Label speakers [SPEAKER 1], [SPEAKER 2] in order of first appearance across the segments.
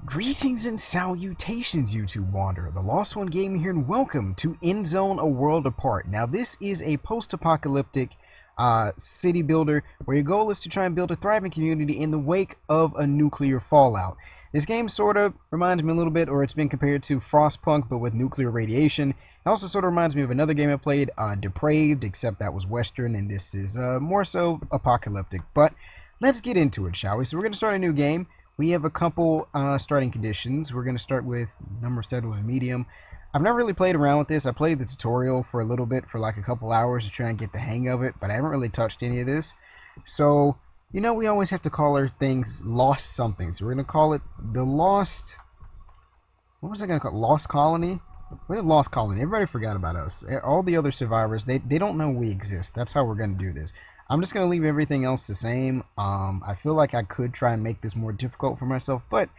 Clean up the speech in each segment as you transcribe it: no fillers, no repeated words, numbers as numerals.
[SPEAKER 1] Greetings and salutations, YouTube Wanderer. The Lost One Gaming here, and welcome to Endzone A World Apart. Now, this is a post-apocalyptic city builder where your goal is to try and build a thriving community in the wake of a nuclear fallout. This game sort of reminds me a little bit, or it's been compared to Frostpunk, but with nuclear radiation. It also sort of reminds me of another game I played, Depraved, except that was Western, and this is more so apocalyptic. But let's get into it, shall we? So we're going to start a new game. We have a couple starting conditions. We're going to start with number set with medium. I've never really played around with this. I played the tutorial for a little bit, for like a couple hours to try and get the hang of it, but I haven't really touched any of this. So, you know, we always have to call our things lost something. So we're going to call it the Lost... What was I going to call it? Lost Colony? We're the Lost Colony. Everybody forgot about us. All the other survivors, they don't know we exist. That's how we're going to do this. I'm just going to leave everything else the same. I feel like I could try and make this more difficult for myself, but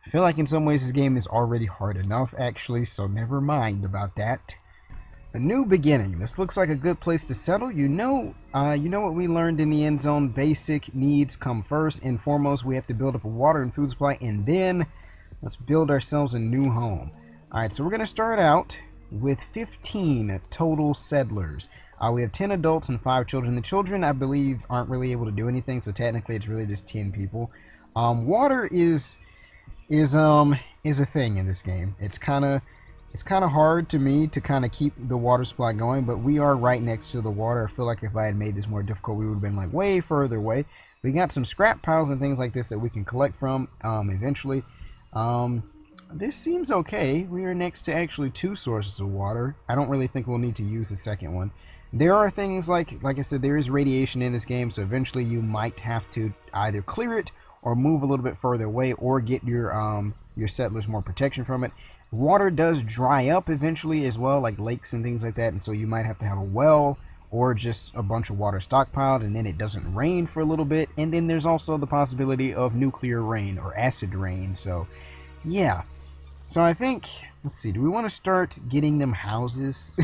[SPEAKER 1] I feel like in some ways this game is already hard enough, actually, so never mind about that. A new beginning. This looks like a good place to settle. You know what we learned in the end zone. Basic needs come first and foremost. We have to build up a water and food supply, and then let's build ourselves a new home. Alright, so we're going to start out with 15 total settlers. We have 10 adults and 5 children. The children, I believe, aren't really able to do anything, so technically it's really just 10 people. Water is a thing in this game. It's kind of hard to me to kind of keep the water supply going, but we are right next to the water. I feel like if I had made this more difficult, we would have been like way further away. We got some scrap piles and things like this that we can collect from eventually. This seems okay. We are next to actually 2 sources of water. I don't really think we'll need to use the second one. There are things like I said, there is radiation in this game, so eventually you might have to either clear it or move a little bit further away or get your settlers more protection from it. Water does dry up eventually as well, like lakes and things like that, and so you might have to have a well or just a bunch of water stockpiled, and then it doesn't rain for a little bit. And then there's also the possibility of nuclear rain or acid rain, so yeah. So I think, let's see, do we want to start getting them houses?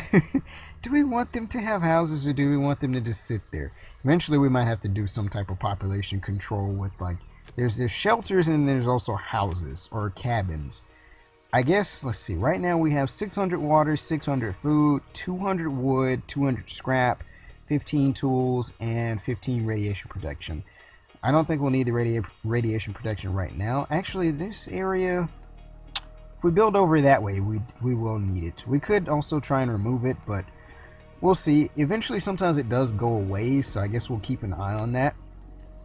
[SPEAKER 1] Do we want them to have houses, or do we want them to just sit there? Eventually we might have to do some type of population control with, like, there's shelters and there's also houses or cabins. I guess, let's see, right now we have 600 water, 600 food, 200 wood, 200 scrap, 15 tools, and 15 radiation protection. I don't think we'll need the radiation protection right now. Actually, this area... If we build over that way, we will need it. We could also try and remove it, but we'll see. Eventually, sometimes it does go away, so I guess we'll keep an eye on that.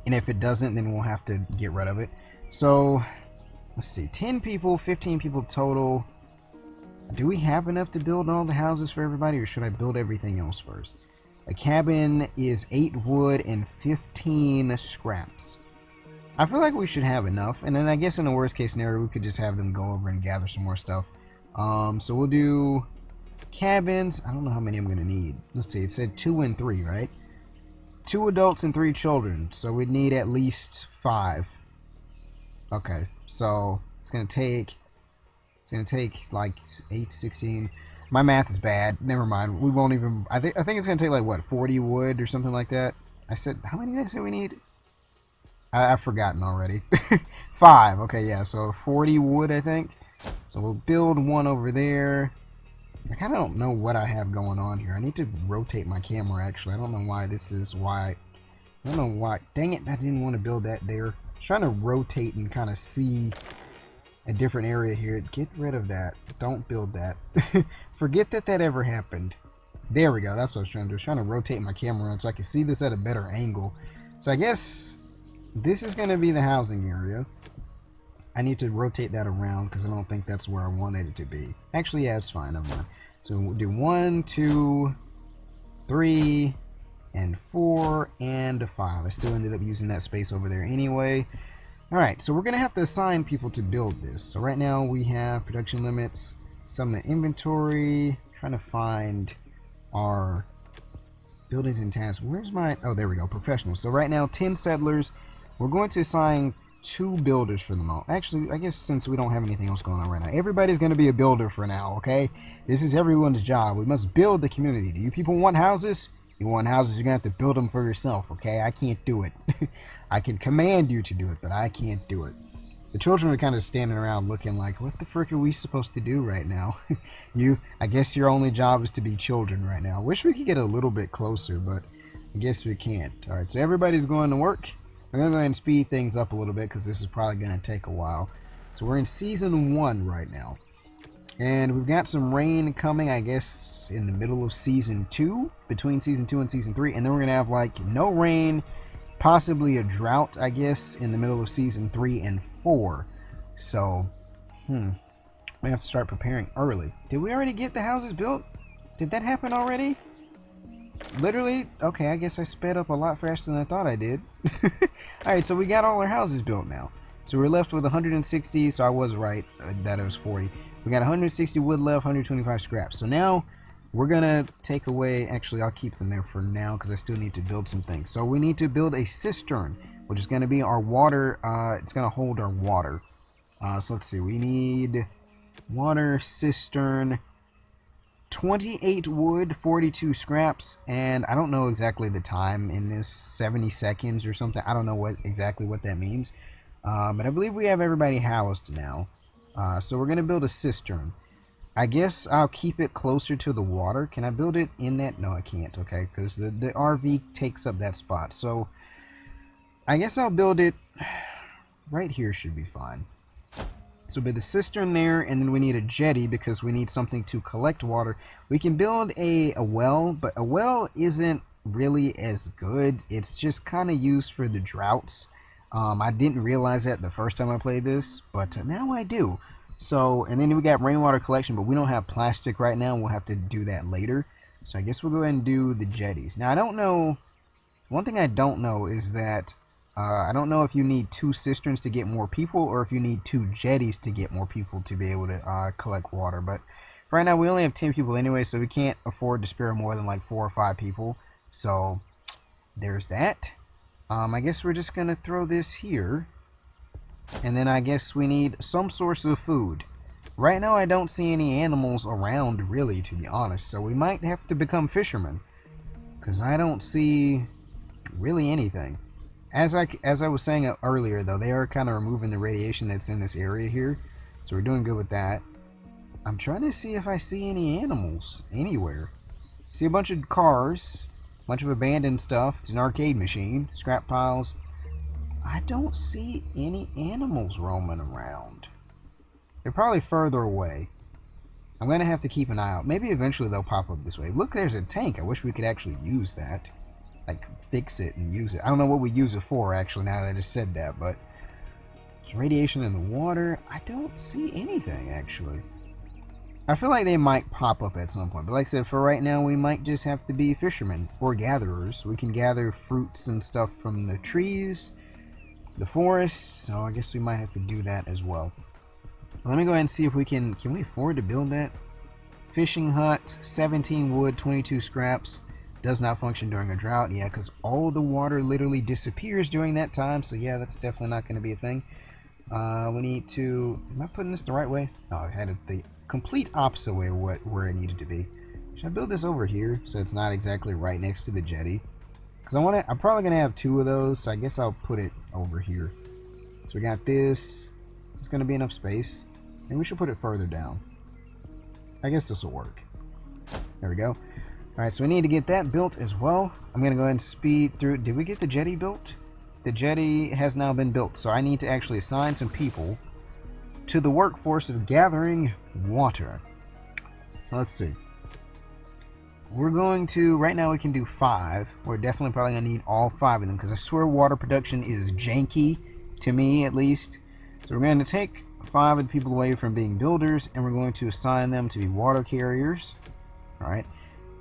[SPEAKER 1] And if it doesn't, then we'll have to get rid of it. So, let's see. 10 people, 15 people total. Do we have enough to build all the houses for everybody, or should I build everything else first? A cabin is 8 wood and 15 scraps. I feel like we should have enough, and then I guess in the worst case scenario we could just have them go over and gather some more stuff. So we'll do cabins. I don't know how many I'm going to need. Let's see, it said 2 and 3, right? 2 adults and 3 children, so we'd need at least 5. Okay, so it's going to take like 8, 16. My math is bad. Never mind. We won't even... I think it's going to take like, what, 40 wood or something like that? I said... How many did I say we need? I've forgotten already. 5. Okay, yeah, so 40 wood, I think. So we'll build one over there. I kind of don't know what I have going on here. I need to rotate my camera, actually. I don't know why this is why. I don't know why. Dang it, I didn't want to build that there. I was trying to rotate and kind of see a different area here. Get rid of that. Don't build that. Forget that ever happened. There we go. That's what I was trying to do. I was trying to rotate my camera around so I can see this at a better angle. So I guess... this is going to be the housing area. I need to rotate that around because I don't think that's where I wanted it to be. Actually, yeah, it's fine. Never mind. So we'll do 1, 2, 3, and 4, and 5. I still ended up using that space over there anyway. Alright, so we're going to have to assign people to build this. So right now we have production limits, some in inventory. Trying to find our buildings and tasks. Where's my... oh, there we go. Professional. So right now, 10 settlers. We're going to assign 2 builders for them all. Actually, I guess since we don't have anything else going on right now, everybody's going to be a builder for now, okay? This is everyone's job. We must build the community. Do you people want houses? You want houses, you're going to have to build them for yourself, okay? I can't do it. I can command you to do it, but I can't do it. The children are kind of standing around looking like, what the frick are we supposed to do right now? I guess your only job is to be children right now. Wish we could get a little bit closer, but I guess we can't. All right, so everybody's going to work. I'm going to go ahead and speed things up a little bit because this is probably going to take a while. So we're in Season 1 right now. And we've got some rain coming, I guess, in the middle of Season 2, between Season 2 and Season 3. And then we're going to have, like, no rain, possibly a drought, I guess, in the middle of Season 3 and 4. So, we have to start preparing early. Did we already get the houses built? Did that happen already? Literally? Okay, I guess I sped up a lot faster than I thought I did. Alright, so we got all our houses built now. So we're left with 160, so I was right that it was 40. We got 160 wood left, 125 scraps. So now we're going to take away, actually I'll keep them there for now because I still need to build some things. So we need to build a cistern, which is going to be our water, it's going to hold our water. So let's see, we need water, cistern, 28 wood, 42 scraps, and I don't know exactly the time in this, 70 seconds or something. I don't know exactly what that means. But I believe we have everybody housed now. So we're going to build a cistern. I guess I'll keep it closer to the water. Can I build it in that? No, I can't, okay, because the RV takes up that spot. So I guess I'll build it right here should be fine. So be the cistern there, and then we need a jetty because we need something to collect water. We can build a well, but a well isn't really as good. It's just kind of used for the droughts. I didn't realize that the first time I played this, but now I do. So, and then we got rainwater collection, but we don't have plastic right now. We'll have to do that later. So I guess we'll go ahead and do the jetties. Now, I don't know. One thing I don't know is that I don't know if you need 2 cisterns to get more people or if you need 2 jetties to get more people to be able to collect water. But for right now, we only have 10 people anyway, so we can't afford to spare more than like 4 or 5 people. So there's that. I guess we're just going to throw this here. And then I guess we need some source of food. Right now I don't see any animals around really, to be honest. So we might have to become fishermen. Because I don't see really anything. As I was saying earlier though, they are kind of removing the radiation that's in this area here. So we're doing good with that. I'm trying to see if I see any animals anywhere. See a bunch of cars. Bunch of abandoned stuff. There's an arcade machine. Scrap piles. I don't see any animals roaming around. They're probably further away. I'm going to have to keep an eye out. Maybe eventually they'll pop up this way. Look, there's a tank. I wish we could actually use that. Like, fix it and use it. I don't know what we use it for, actually, now that I just said that, but there's radiation in the water. I don't see anything, actually. I feel like they might pop up at some point. But like I said, for right now, we might just have to be fishermen or gatherers. We can gather fruits and stuff from the trees, the forest. So I guess we might have to do that as well. Let me go ahead and see if we can we afford to build that? Fishing hut, 17 wood, 22 scraps. Does not function during a drought. Yeah, because all the water literally disappears during that time. So yeah, that's definitely not going to be a thing. We need to... Am I putting this the right way? Oh, I had it the complete opposite way of where it needed to be. Should I build this over here so it's not exactly right next to the jetty? Because I'm probably going to have 2 of those, so I guess I'll put it over here. So we got this. This is going to be enough space. And we should put it further down. I guess this will work. There we go. Alright, so we need to get that built as well. I'm going to go ahead and speed through. Did we get the jetty built? The jetty has now been built, so I need to actually assign some people to the workforce of gathering water. So let's see. We're going to, right now we can do 5. We're definitely probably going to need all 5 of them because I swear water production is janky, to me at least. So we're going to take 5 of the people away from being builders and we're going to assign them to be water carriers. Alright.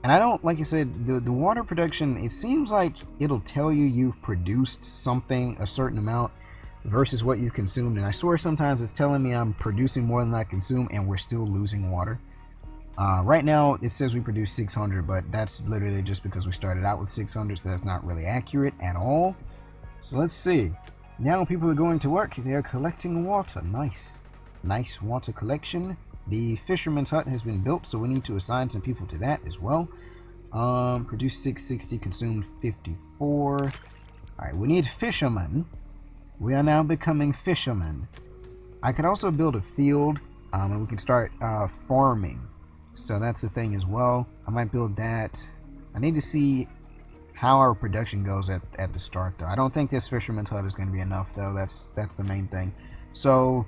[SPEAKER 1] And I don't, like I said, the water production, it seems like it'll tell you you've produced something, a certain amount, versus what you've consumed. And I swear sometimes it's telling me I'm producing more than I consume and we're still losing water. Right now, it says we produce 600, but that's literally just because we started out with 600, so that's not really accurate at all. So let's see. Now people are going to work. They are collecting water. Nice. Nice water collection. The fisherman's hut has been built, so we need to assign some people to that as well. Produced 660, consumed 54. Alright, we need fishermen. We are now becoming fishermen. I could also build a field, and we can start farming. So that's the thing as well. I might build that. I need to see how our production goes at the start, though. I don't think this fisherman's hut is going to be enough, though. That's the main thing. So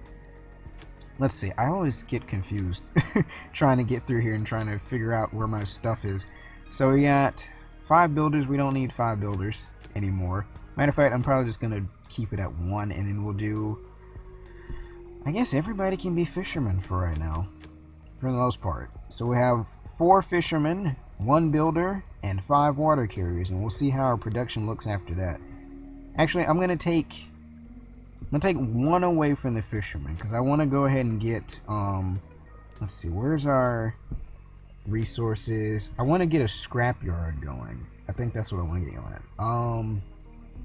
[SPEAKER 1] let's see. I always get confused trying to get through here and trying to figure out where my stuff is. So we got 5 builders. We don't need 5 builders anymore. Matter of fact, I'm probably just going to keep it at 1, and then we'll do... I guess everybody can be fishermen for right now, for the most part. So we have 4 fishermen, 1 builder, and 5 water carriers, and we'll see how our production looks after that. Actually, I'm gonna take 1 away from the fishermen because I want to go ahead and get let's see, where's our resources? I want to get a scrapyard going. I think that's what I want to get going.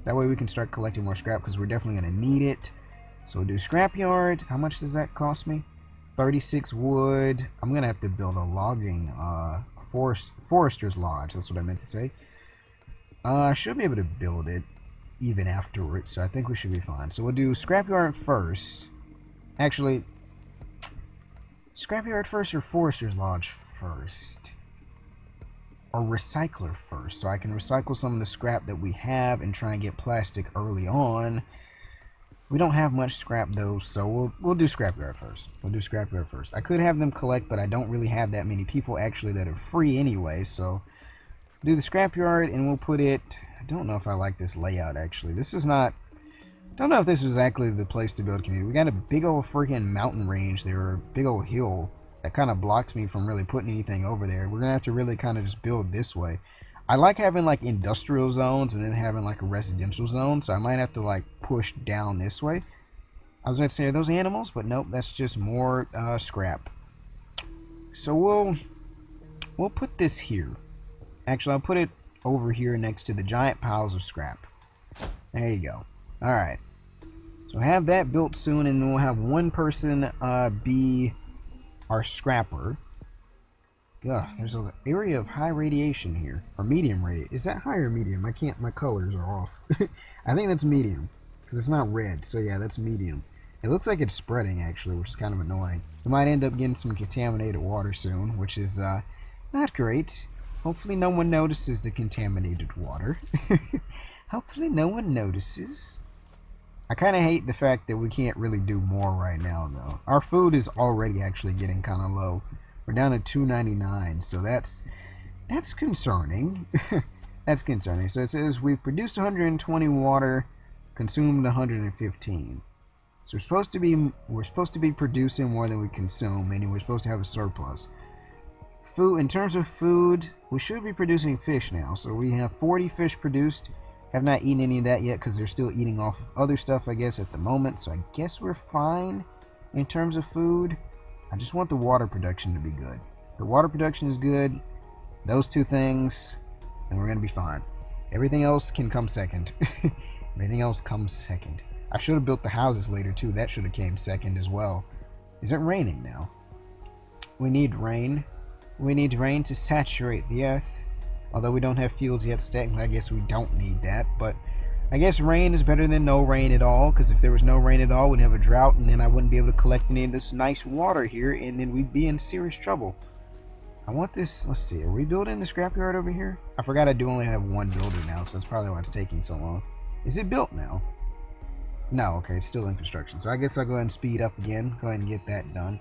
[SPEAKER 1] That way we can start collecting more scrap because we're definitely gonna need it. So we'll do scrapyard. How much does that cost me? 36 wood. I'm gonna have to build a logging forester's lodge. That's what I meant to say. I should be able to build it even afterwards, so I think we should be fine. So we'll do scrapyard first. Actually, scrapyard first or forester's lodge first? Or recycler first, so I can recycle some of the scrap that we have and try and get plastic early on. We don't have much scrap though, so we'll do scrapyard first. We'll do scrapyard first. I could have them collect, but I don't really have that many people actually that are free anyway, so do the scrapyard and we'll put it... I don't know if I like this layout actually. This is not... don't know if this is exactly the place to build a community. We got a big old freaking mountain range there, or a big old hill that kind of blocks me from really putting anything over there. We're gonna have to really kind of just build this way. I like having like industrial zones and then having like a residential zone, so I might have to like push down this way. I was going to say, are those animals? But nope, that's just more scrap. So we'll put this here. Actually, I'll put it over here next to the giant piles of scrap. There you go. Alright. So have that built soon, and then we'll have 1 person be our scrapper. Ugh, there's an area of high radiation here. Or medium radiation. Is that high or medium? I can't, my colors are off. I think that's medium. Because it's not red. So yeah, that's medium. It looks like it's spreading actually, which is kind of annoying. We might end up getting some contaminated water soon, which is not great. Hopefully no one notices the contaminated water. Hopefully no one notices. I kind of hate the fact that we can't really do more right now though. Our food is already actually getting kind of low. We're down to $2.99, so that's concerning. That's concerning. So it says we've produced 120 water, consumed 115. So we're supposed to be producing more than we consume, meaning we're supposed to have a surplus. Food, in terms of food, we should be producing fish now. So we have 40 fish produced. Have not eaten any of that yet because they're still eating off of other stuff, I guess, at the moment. So I guess we're fine in terms of food. I just want the water production to be good. The water production is good. Those 2 things, and we're going to be fine. Everything else can come second. Everything else comes second. I should have built the houses later too. That should have came second as well. Is it raining now? We need rain. We need rain to saturate the earth. Although we don't have fields yet, so technically I guess we don't need that. But I guess rain is better than no rain at all, because if there was no rain at all, we'd have a drought, and then I wouldn't be able to collect any of this nice water here, and then we'd be in serious trouble. I want this... let's see, are we building the scrapyard over here? I forgot I do only have 1 builder now, so that's probably why it's taking so long. Is it built now? No, okay, it's still in construction. So I guess I'll go ahead and speed up again. Go ahead and get that done.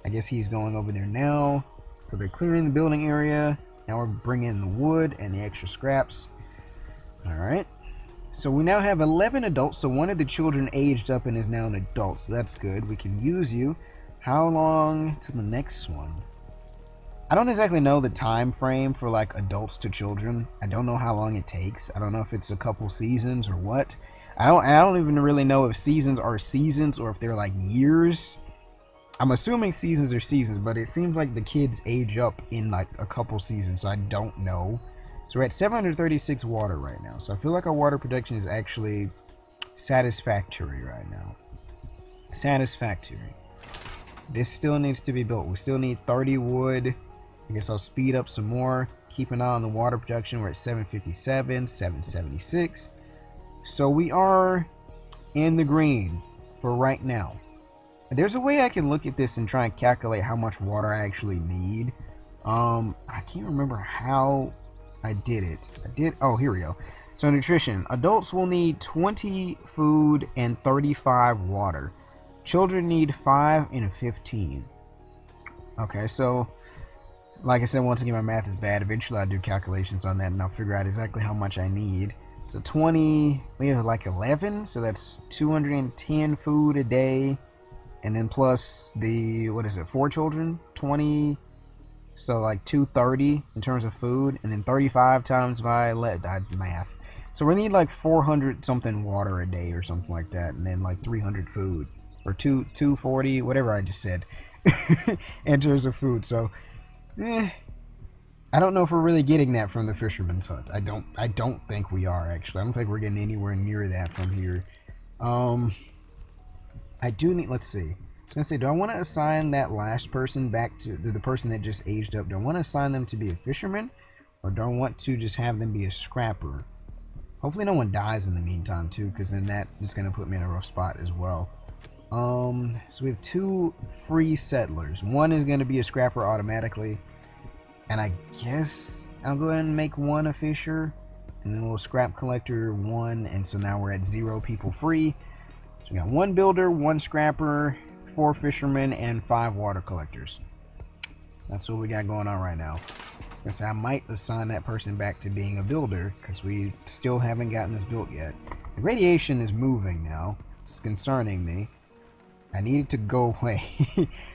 [SPEAKER 1] I guess he's going over there now. So they're clearing the building area. Now we're bringing in the wood and the extra scraps. Alright. So we now have 11 adults. So 1 of the children aged up and is now an adult. So that's good. We can use you. How long to the next one? I don't exactly know the time frame for like adults to children. I don't know how long it takes. I don't know if it's a couple seasons or what. I don't even really know if seasons are seasons or if they're like years. I'm assuming seasons are seasons, but it seems like the kids age up in like a couple seasons, so I don't know. So we're at 736 water right now. So I feel like our water production is actually satisfactory right now. Satisfactory. This still needs to be built. We still need 30 wood. I guess I'll speed up some more. Keep an eye on the water production. We're at 757, 776. So we are in the green for right now. There's a way I can look at this and try and calculate how much water I actually need. I can't remember how I did it. Oh, here we go. So nutrition. Adults will need 20 food and 35 water. Children need 5 and 15. Okay, so like I said, once again, my math is bad. Eventually I'll do calculations on that and I'll figure out exactly how much I need. So 20, we have like 11, so that's 210 food a day. And then plus the, what is it, 4 children? 20, so like 230 in terms of food. And then 35 times by math. So we need like 400 something water a day or something like that. And then like 300 food. Or 240, whatever I just said. In terms of food. So, I don't know if we're really getting that from the fisherman's hut. I don't think we are, actually. I don't think we're getting anywhere near that from here. I do need, let's see. I was going to say, do I want to assign that last person back to the person that just aged up? Do I want to assign them to be a fisherman? Or do I want to just have them be a scrapper? Hopefully no one dies in the meantime, too, because then that is going to put me in a rough spot as well. So we have 2 free settlers. One is going to be a scrapper automatically. And I guess I'll go ahead and make one a fisher. And then we'll scrap collector 1. And so now we're at 0 people free. So we got 1 builder, 1 scrapper, 4 fishermen, and 5 water collectors. That's what we got going on right now. I was gonna say I might assign that person back to being a builder because we still haven't gotten this built yet. The radiation is moving now. It's concerning me. I need it to go away.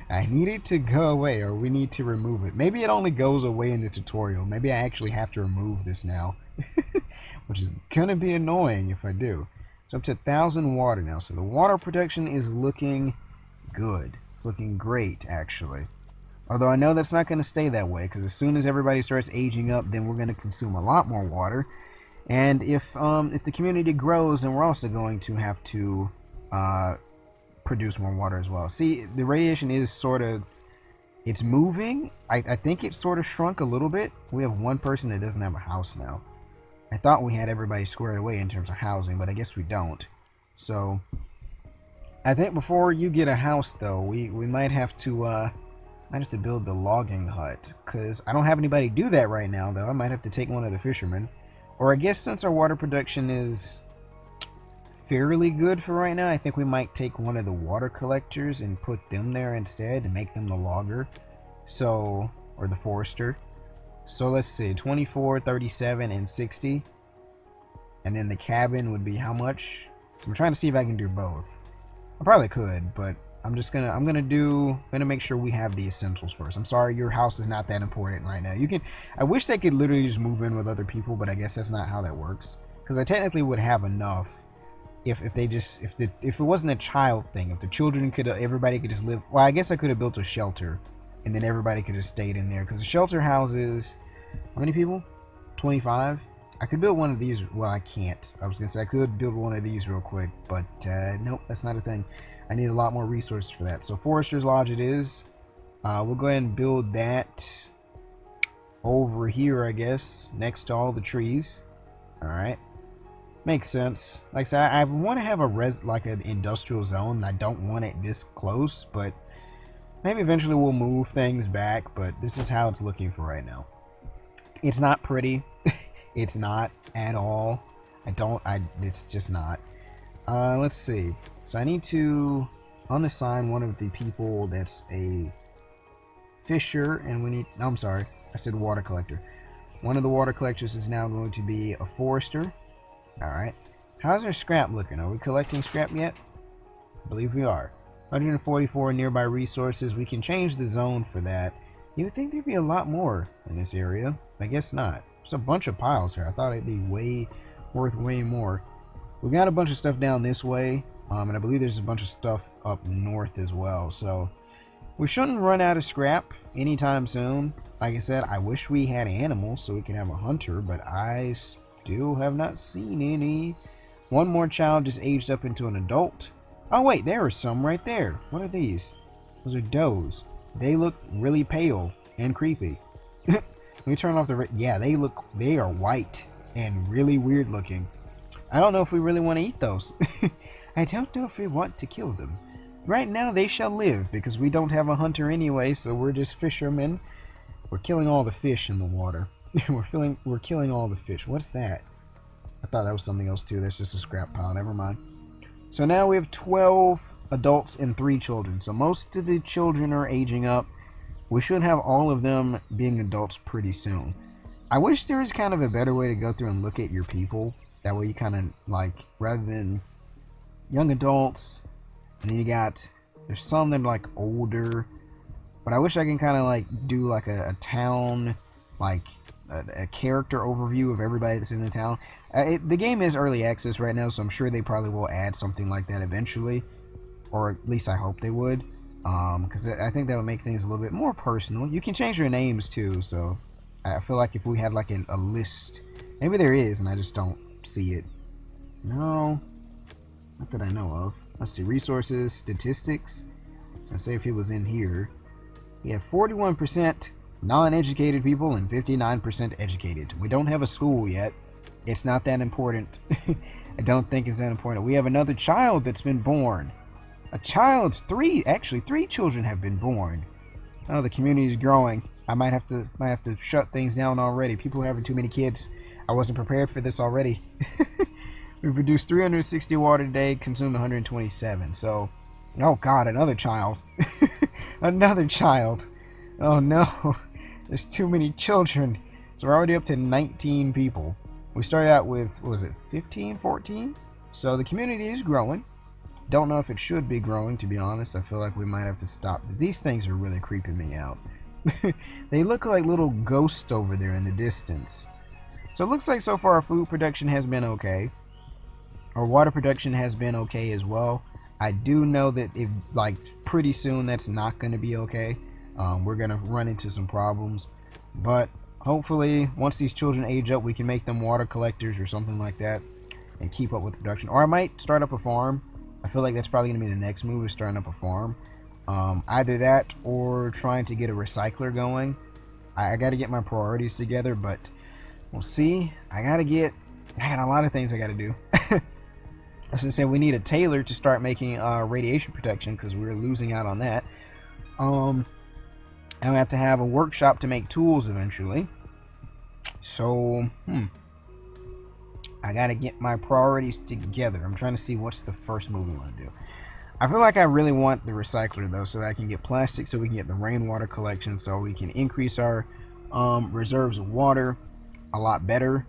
[SPEAKER 1] I need it to go away, or we need to remove it. Maybe it only goes away in the tutorial. Maybe I actually have to remove this now. Which is gonna be annoying if I do. So up to 1,000 water now. So the water production is looking good. It's looking great, actually. Although I know that's not going to stay that way, because as soon as everybody starts aging up, then we're going to consume a lot more water. And if the community grows, then we're also going to have to produce more water as well. See, the radiation is sort of, it's moving. I think it sort of shrunk a little bit. We have 1 person that doesn't have a house now. I thought we had everybody squared away in terms of housing, but I guess we don't. So I think before you get a house, though, we might have to build the logging hut, because I don't have anybody do that right now, though. I might have to take one of the fishermen. Or I guess since our water production is fairly good for right now, I think we might take one of the water collectors and put them there instead and make them the logger. So, or the forester. So let's see, 24, 37, and 60. And then the cabin would be how much? So I'm trying to see if I can do both. I probably could, but I'm gonna make sure we have the essentials first. I'm sorry, your house is not that important right now. I wish they could literally just move in with other people, but I guess that's not how that works. Because I technically would have enough if it wasn't a child thing. If the children everybody could just live. Well, I guess I could have built a shelter, and then everybody could have stayed in there. Because the shelter houses, how many people? 25. I could build one of these. Well, I can't. I was gonna say I could build one of these real quick, but nope, that's not a thing. I need a lot more resources for that. So Forester's Lodge it is. We'll go ahead and build that over here, I guess, next to all the trees. All right, makes sense. Like I said, I want to have an industrial zone. I don't want it this close, but maybe eventually we'll move things back. But this is how it's looking for right now. It's not pretty. It's not at all. It's just not. Let's see. So I need to unassign one of the people that's a fisher, and we need, I'm sorry, I said water collector. One of the water collectors is now going to be a forester. Alright. How's our scrap looking? Are we collecting scrap yet? I believe we are. 144 nearby resources. We can change the zone for that. You would think there'd be a lot more in this area. I guess not. There's a bunch of piles here. I thought it'd be worth way more. We got a bunch of stuff down this way. And I believe there's a bunch of stuff up north as well. So we shouldn't run out of scrap anytime soon. Like I said, I wish we had animals so we can have a hunter, but I still have not seen any. One more child just aged up into an adult. Oh wait, there are some right there. What are these? Those are does. They look really pale and creepy. Let me turn off the... Yeah, they are white and really weird looking. I don't know if we really want to eat those. I don't know if we want to kill them. right now they shall live because we don't have a hunter anyway, so we're just fishermen. We're killing all the fish in the water. we're killing all the fish. What's that? I thought that was something else too. That's just a scrap pile. Never mind. So now we have 12 adults and 3 children. So most of the children are aging up. We should have all of them being adults pretty soon. I wish there was kind of a better way to go through and look at your people. That way you kind of like, rather than young adults, and then you got, there's some that are like older. But I wish I can kind of like do like a town, like a character overview of everybody that's in the town. The game is early access right now, so I'm sure they probably will add something like that eventually. Or at least I hope they would. Because I think that would make things a little bit more personal. You can change your names too, so I feel like if we had like a list, maybe there is and I just don't see it. No, not that I know of. Let's see, resources, statistics. So I say if it was in here, we have 41% non-educated people and 59% educated. We don't have a school yet. It's not that important. I don't think it's that important. We have another child that's been born. A child, three children have been born. Oh, the community is growing. I might have to shut things down already. People are having too many kids. I wasn't prepared for this already. We produced 360 water a day, consumed 127. So, oh God, another child. Another child. Oh no, there's too many children. So we're already up to 19 people. We started out with, what was it, 15, 14? So the community is growing. Don't know if it should be growing, to be honest. I feel like we might have to stop. These things are really creeping me out. They look like little ghosts over there in the distance. So it looks like so far our food production has been okay. Our water production has been okay as well. I do know that if, like, pretty soon that's not going to be okay. We're going to run into some problems. But hopefully, once these children age up, we can make them water collectors or something like that and keep up with the production. Or I might start up a farm. I feel like that's probably going to be the next move, is starting up a farm. Either that or trying to get a recycler going. I got to get my priorities together, but we'll see. I got a lot of things I got to do. As I said, we need a tailor to start making radiation protection because we're losing out on that. And we have to have a workshop to make tools eventually. So, I gotta get my priorities together. I'm trying to see what's the first move we want to do. I feel like I really want the recycler though, so that I can get plastic, so we can get the rainwater collection, so we can increase our reserves of water a lot better.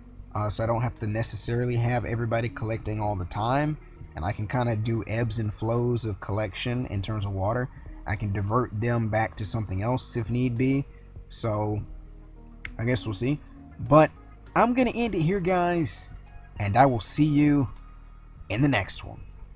[SPEAKER 1] So I don't have to necessarily have everybody collecting all the time, and I can kind of do ebbs and flows of collection in terms of water. I can divert them back to something else if need be. So I guess we'll see. But I'm gonna end it here, guys, and I will see you in the next one.